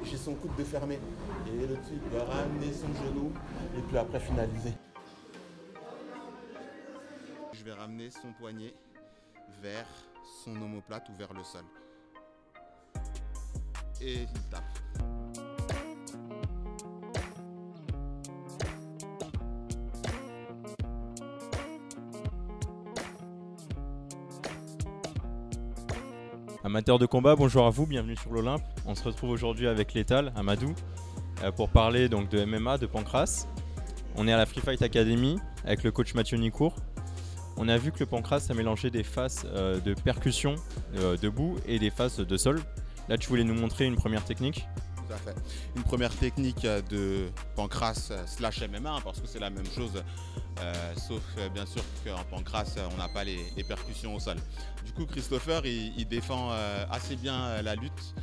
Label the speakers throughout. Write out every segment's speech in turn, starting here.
Speaker 1: chez son coude de fermer. Et le type va ramener son genou et puis après finaliser. Je vais ramener son poignet vers son omoplate ou vers le sol. Et il tape.
Speaker 2: Amateurs de combat, bonjour à vous, bienvenue sur l'Olympe. On se retrouve aujourd'hui avec Lethal, Amadou, pour parler donc de MMA, de Pancrace. On est à la Free Fight Academy avec le coach Mathieu Nicourt. On a vu que le Pancrace a mélangé des phases de percussion debout et des phases de sol. Là, tu voulais nous montrer une première technique.
Speaker 1: Tout à fait. Une première technique de Pancrace slash MMA, parce que c'est la même chose, sauf bien sûr qu'en Pancrace, on n'a pas les percussions au sol. Du coup, Christopher, il défend assez bien la lutte.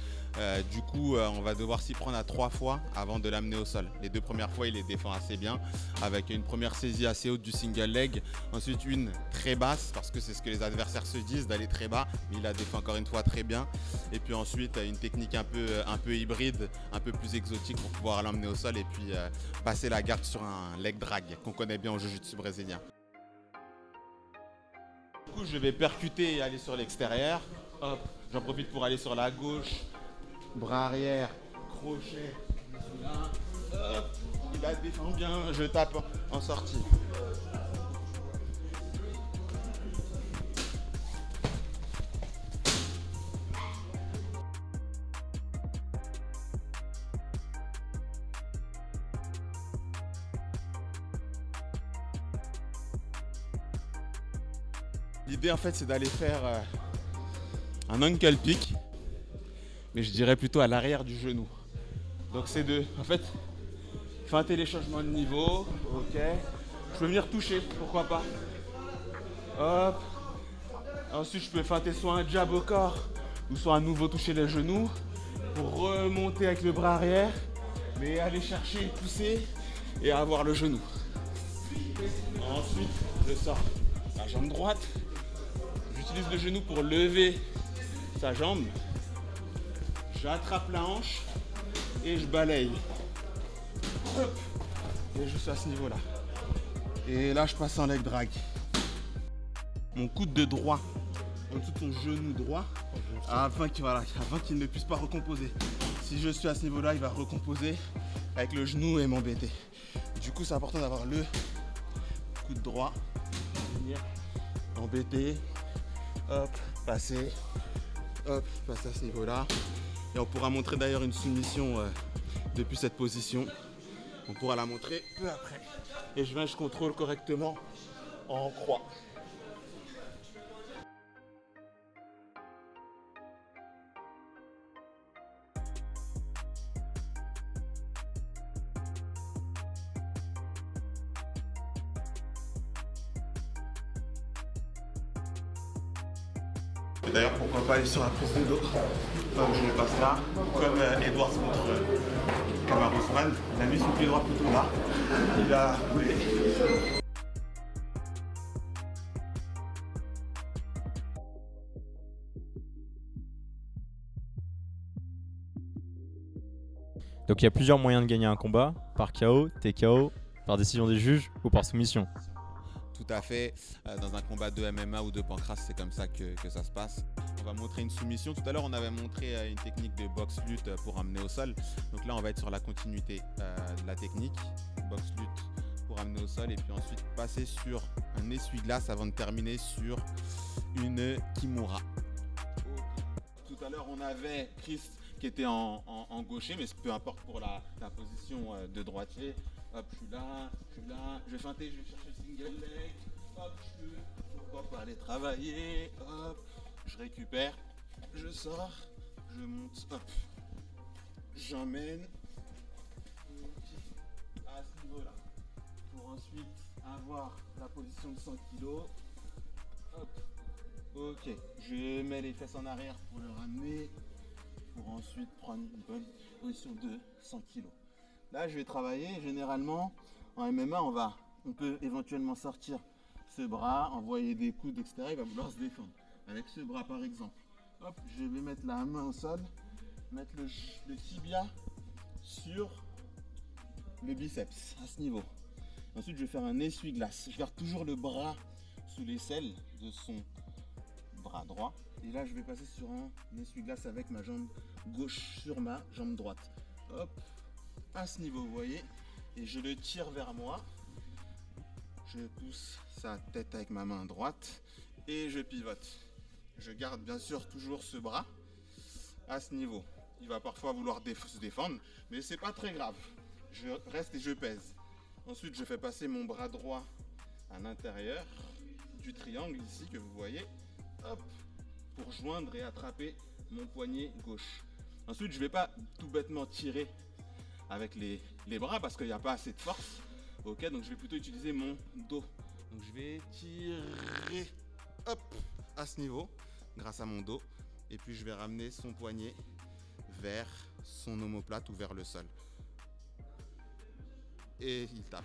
Speaker 1: Du coup, on va devoir s'y prendre à 3 fois avant de l'amener au sol. Les 2 premières fois, il les défend assez bien, avec une première saisie assez haute du single leg, ensuite une très basse, parce que c'est ce que les adversaires se disent, d'aller très bas, mais il la défend encore une fois très bien. Et puis ensuite, une technique un peu hybride, un peu plus exotique pour pouvoir l'emmener au sol et puis passer la garde sur un leg drag qu'on connaît bien au jiu-jitsu brésilien. Du coup, je vais percuter et aller sur l'extérieur. Hop, j'en profite pour aller sur la gauche. Bras arrière, crochet, là, hop, il la défend bien, je tape en sortie. L'idée en fait c'est d'aller faire un ankle pick, mais je dirais plutôt à l'arrière du genou. Donc c'est de, en fait, feinter les changements de niveau, ok. Je peux venir toucher, pourquoi pas. Hop. Ensuite je peux feinter soit un jab au corps, ou soit à nouveau toucher les genoux, pour remonter avec le bras arrière, mais aller chercher, pousser, et avoir le genou. Ensuite, je sors la jambe droite. J'utilise le genou pour lever sa jambe. J'attrape la hanche et je balaye. Hop. Et je suis à ce niveau-là. Et là, je passe en leg drag. Mon coude de droit en dessous de ton genou droit afin qu'il ne puisse pas recomposer. Si je suis à ce niveau-là, il va recomposer avec le genou et m'embêter. Du coup, c'est important d'avoir le coude droit. Venir embêter. Hop, passer. Hop, passer à ce niveau-là. Et on pourra montrer d'ailleurs une soumission depuis cette position. On pourra la montrer peu après. Et je contrôle correctement en croix. Et d'ailleurs, pourquoi pas aller sur la prise de dos, comme je le passe là, comme Edwards contre Kamaru Usman. Il a mis son pied droit plutôt là, il a roulé.
Speaker 2: Donc il y a plusieurs moyens de gagner un combat, par KO, TKO, par décision des juges ou par soumission.
Speaker 1: Tout à fait, dans un combat de MMA ou de Pancrace, c'est comme ça que ça se passe. On va montrer une soumission. Tout à l'heure, on avait montré une technique de boxe-lutte pour amener au sol. Donc là, on va être sur la continuité de la technique, boxe-lutte pour amener au sol. Et puis ensuite, passer sur un essuie-glace avant de terminer sur une kimura. Tout à l'heure, on avait Chris qui était en gaucher, mais peu importe pour la position de droitier. Hop, je suis là, je vais feinter, je vais chercher le single leg. Hop, je peux, pourquoi pas aller travailler. Hop, je récupère, je sors, je monte, hop, j'emmène à ce niveau-là. Pour ensuite avoir la position de 100 kg. Hop, ok, je mets les fesses en arrière pour le ramener. Pour ensuite prendre une bonne position de 100 kg. Là, je vais travailler. Généralement, en MMA, on peut éventuellement sortir ce bras, envoyer des coudes, etc. Il va vouloir se défendre. Avec ce bras, par exemple. Hop, je vais mettre la main au sol, mettre le tibia sur le biceps, à ce niveau. Ensuite, je vais faire un essuie-glace. Je garde toujours le bras sous l'aisselle de son bras droit. Et là, je vais passer sur un essuie-glace avec ma jambe gauche sur ma jambe droite. Hop, à ce niveau, vous voyez. Et je le tire vers moi. Je pousse sa tête avec ma main droite et je pivote. Je garde bien sûr toujours ce bras à ce niveau. Il va parfois vouloir se défendre, mais c'est pas très grave. Je reste et je pèse. Ensuite, je fais passer mon bras droit à l'intérieur du triangle ici que vous voyez, hop, pour joindre et attraper mon poignet gauche. Ensuite, je ne vais pas tout bêtement tirer avec les bras parce qu'il n'y a pas assez de force. Ok, donc je vais plutôt utiliser mon dos. Donc je vais tirer, hop, à ce niveau, grâce à mon dos. Et puis je vais ramener son poignet vers son omoplate ou vers le sol. Et il tape.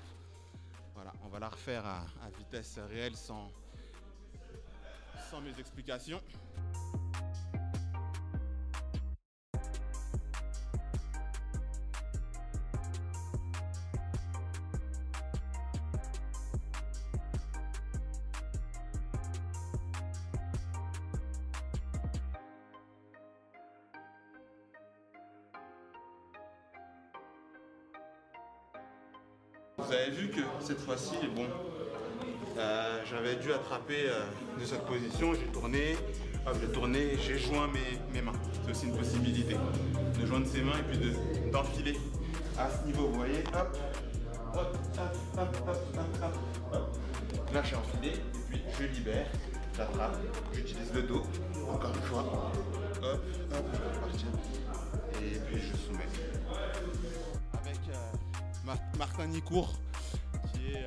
Speaker 1: Voilà, on va la refaire à vitesse réelle sans mes explications. Vous avez vu que cette fois-ci, bon, j'avais dû attraper de cette position, j'ai tourné, j'ai joint mes mains. C'est aussi une possibilité de joindre ses mains et puis d'enfiler à ce niveau, vous voyez, hop, hop, hop, hop, hop, hop, hop. Là j'ai enfilé et puis je libère, j'attrape, j'utilise le dos, encore une fois, hop, hop, je peux partir et puis je soumets. Avec Martin Nicourt, qui est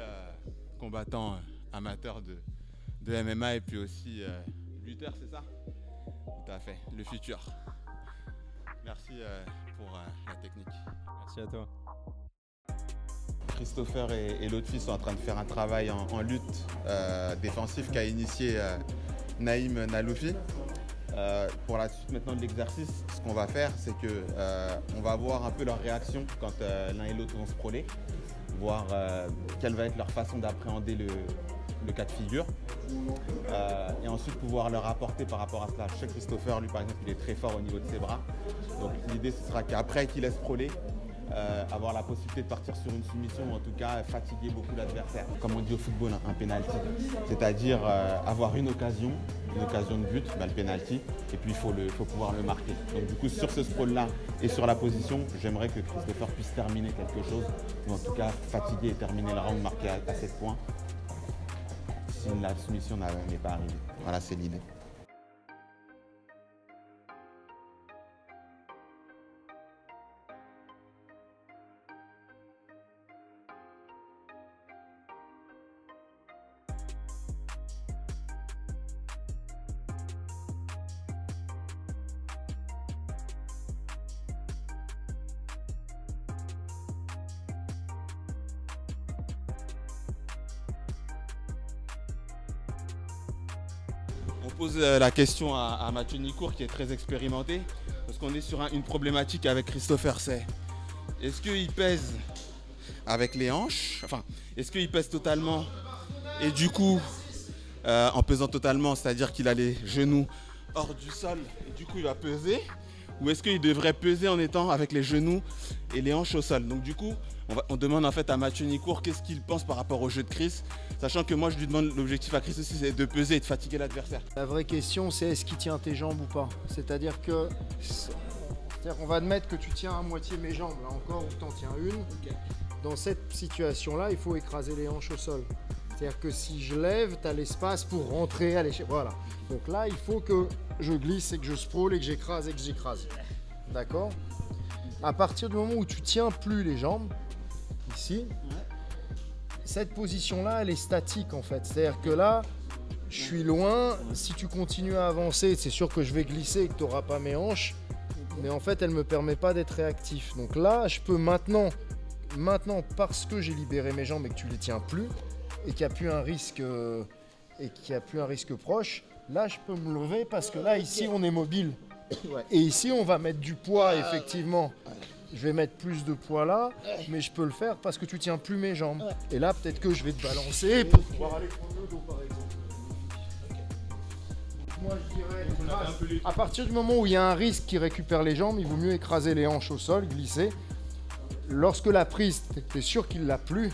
Speaker 1: combattant amateur de MMA et puis aussi lutteur, c'est ça? Tout à fait, le futur. Merci pour la technique.
Speaker 2: Merci à toi.
Speaker 1: Christopher et l'autre fille sont en train de faire un travail en lutte défensif qu'a initié Naïm Naloufi. Pour la suite maintenant de l'exercice, ce qu'on va faire, c'est que on va voir un peu leur réaction quand l'un et l'autre vont se prôler, voir quelle va être leur façon d'appréhender le cas de figure et ensuite pouvoir leur apporter par rapport à cela. Je sais que Christopher, lui par exemple, il est très fort au niveau de ses bras, donc l'idée ce sera qu'après qu'il laisse prôler, avoir la possibilité de partir sur une soumission ou en tout cas fatiguer beaucoup l'adversaire. Comme on dit au football, un penalty, c'est-à-dire avoir une occasion de but, le penalty, et puis il faut pouvoir le marquer. Donc du coup sur ce sprawl-là et sur la position, j'aimerais que Christopher puisse terminer quelque chose, ou en tout cas fatiguer et terminer le round marqué à 7 points, si la soumission n'est pas arrivée. Voilà, c'est l'idée. On pose la question à Mathieu Nicourt qui est très expérimenté, parce qu'on est sur une problématique avec Christopher, c'est est-ce qu'il pèse avec les hanches, enfin est-ce qu'il pèse totalement et du coup en pesant totalement, c'est-à-dire qu'il a les genoux hors du sol et du coup il va peser, ou est-ce qu'il devrait peser en étant avec les genoux et les hanches au sol? Donc du coup on demande en fait à Mathieu Nicourt qu'est-ce qu'il pense par rapport au jeu de Chris, sachant que moi je lui demande, l'objectif à Chris aussi c'est de peser et de fatiguer l'adversaire.
Speaker 3: La vraie question c'est est-ce qu'il tient tes jambes ou pas? C'est-à-dire que on va admettre que tu tiens à moitié mes jambes, là encore, ou tu en tiens une. Okay. Dans cette situation-là, il faut écraser les hanches au sol. C'est-à-dire que si je lève, tu as l'espace pour rentrer à l'échelle. Voilà. Donc là, il faut que je glisse et que je sprawl et que j'écrase et que j'écrase. D'accord? À partir du moment où tu tiens plus les jambes, ici, cette position-là, elle est statique en fait. C'est-à-dire que là, je suis loin. Si tu continues à avancer, c'est sûr que je vais glisser et que tu n'auras pas mes hanches. Mais en fait, elle ne me permet pas d'être réactif. Donc là, je peux maintenant parce que j'ai libéré mes jambes et que tu les tiens plus, et qu'il n'y a plus un risque proche, là, je peux me lever parce que là, ici, on est mobile. Et ici, on va mettre du poids, effectivement, je vais mettre plus de poids là, mais je peux le faire parce que tu tiens plus mes jambes. Et là, peut-être que je vais te balancer pour pouvoir aller prendre le dos, par exemple. Moi, je dirais, à partir du moment où il y a un risque qui récupère les jambes, il vaut mieux écraser les hanches au sol, glisser. Lorsque la prise, tu es sûr qu'il l'a plus,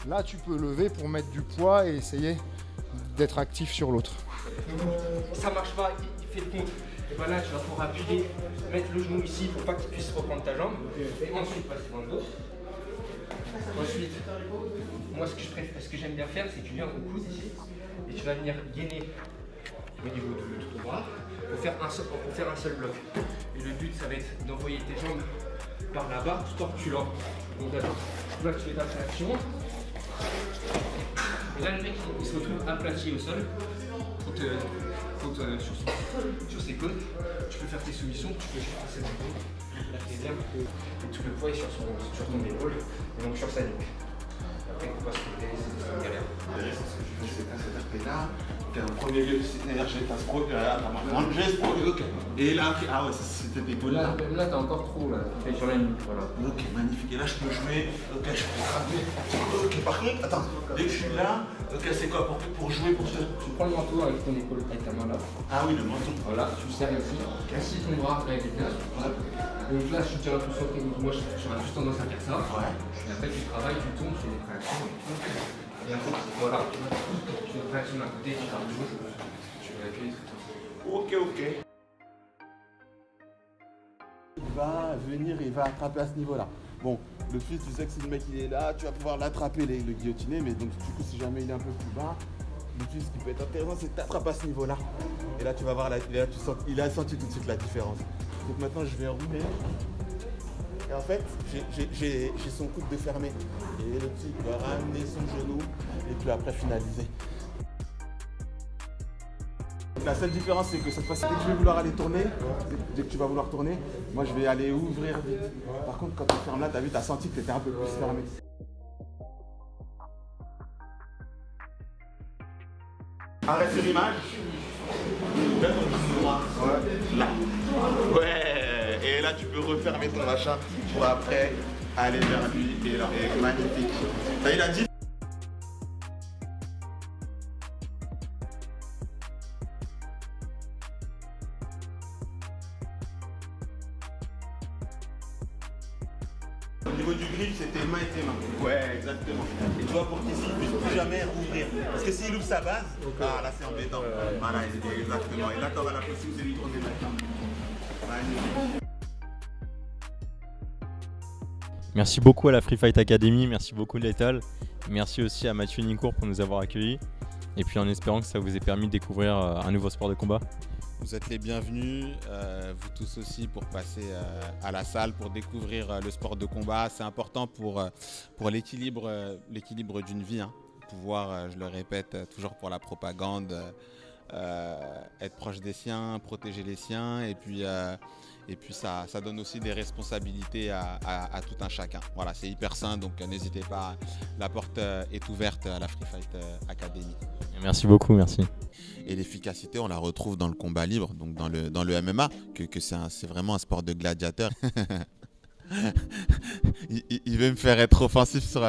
Speaker 3: là, tu peux lever pour mettre du poids et essayer d'être actif sur l'autre.
Speaker 4: Ça marche pas, il fait le contre. Et ben là, tu vas pouvoir appuyer, mettre le genou ici pour pas qu'il puisse reprendre ta jambe. Et ensuite passer dans le dos. Ensuite, moi ce que j'aime bien faire, c'est que tu viens au coude ici et tu vas venir gainer au niveau de ton bras pour faire un seul bloc. Et le but, ça va être d'envoyer tes jambes par là-bas, tout en reculant. Donc d'abord, là tu fais ta traction. Et là, le mec, il se retrouve aplati au sol. Sur ses côtes, tu peux faire tes soumissions, tu peux faire passer dans le dos, là t'es bien, et tout le poids est sur ton épaule, et donc sur sa nuque. Après, il ne faut pas se côté, c'est une galère.
Speaker 1: C'est ce que je fais, c'est que là, en premier lieu, c'est-à-dire que j'ai ta spro, t'as un geste, ok. Et là, ah ouais, c'était tes épaules là.
Speaker 4: Là, t'as encore trop, là, tu fais sur la nuque, voilà.
Speaker 1: Ok, magnifique. Et là, je peux jouer, ok, je peux frapper. Ok, par contre, attends, dès que je suis là, ok, c'est quoi pour jouer pour ce.
Speaker 4: Tu prends le manteau avec ton épaule, avec ta main là.
Speaker 1: Ah oui, le menton.
Speaker 4: Voilà, tu le serres ici. Ainsi ton bras avec les pieds. Donc là, je tiens tout centré. Moi, j'aurais plus tendance à faire ça. Ouais. Et après, tu travailles, tu tournes, tu fais des réactions. Et après, voilà. Tu fais une réaction d'un côté, tu pars de gauche. Tu vas appuyer très fort.
Speaker 1: Ok. Il va venir et il va attraper à ce niveau-là. Bon, le fils, tu sais que si le mec il est là, tu vas pouvoir l'attraper, le guillotiner, mais donc du coup, si jamais il est un peu plus bas, le fils, ce qui peut être intéressant, c'est que tu attrapes à ce niveau-là. Et là, tu vas voir, il a senti tout de suite la différence. Donc maintenant, je vais rouler. Et en fait, j'ai son coude de fermé. Et le petit va ramener son genou et puis après finaliser. La seule différence, c'est que cette fois-ci, dès que je vais vouloir aller tourner, dès que tu vas vouloir tourner, moi je vais aller ouvrir vite. Par contre, quand tu fermes là, tu as vu, tu as senti que tu étais un peu plus fermé. Arrête sur image. Là. Ouais. Et là, tu peux refermer ton machin pour après aller vers lui. Et là, magnifique. Là, il a dit. Au niveau du grip, c'est tes mains et tes mains. Ouais, exactement. Et tu vois, pour qu'ici, il ne puisse plus jamais ouvrir. Parce que s'il ouvre sa base, ah là, c'est embêtant. Voilà, exactement. Et là, tu auras la possibilité de lui tourner maintenant. Magnifique.
Speaker 2: Merci beaucoup à la Free Fight Academy, merci beaucoup Lethal. Merci aussi à Mathieu Nicourt pour nous avoir accueillis. Et puis en espérant que ça vous ait permis de découvrir un nouveau sport de combat.
Speaker 1: Vous êtes les bienvenus, vous tous aussi, pour passer à la salle, pour découvrir le sport de combat. C'est important pour l'équilibre d'une vie. Hein. Pouvoir, je le répète, toujours pour la propagande, être proche des siens, protéger les siens. Et puis ça donne aussi des responsabilités à tout un chacun. Voilà, c'est hyper sain, donc n'hésitez pas. La porte est ouverte à la Free Fight Academy.
Speaker 2: Merci beaucoup, merci.
Speaker 1: Et l'efficacité, on la retrouve dans le combat libre, donc dans le MMA, que c'est vraiment un sport de gladiateur. il veut me faire être offensif sur...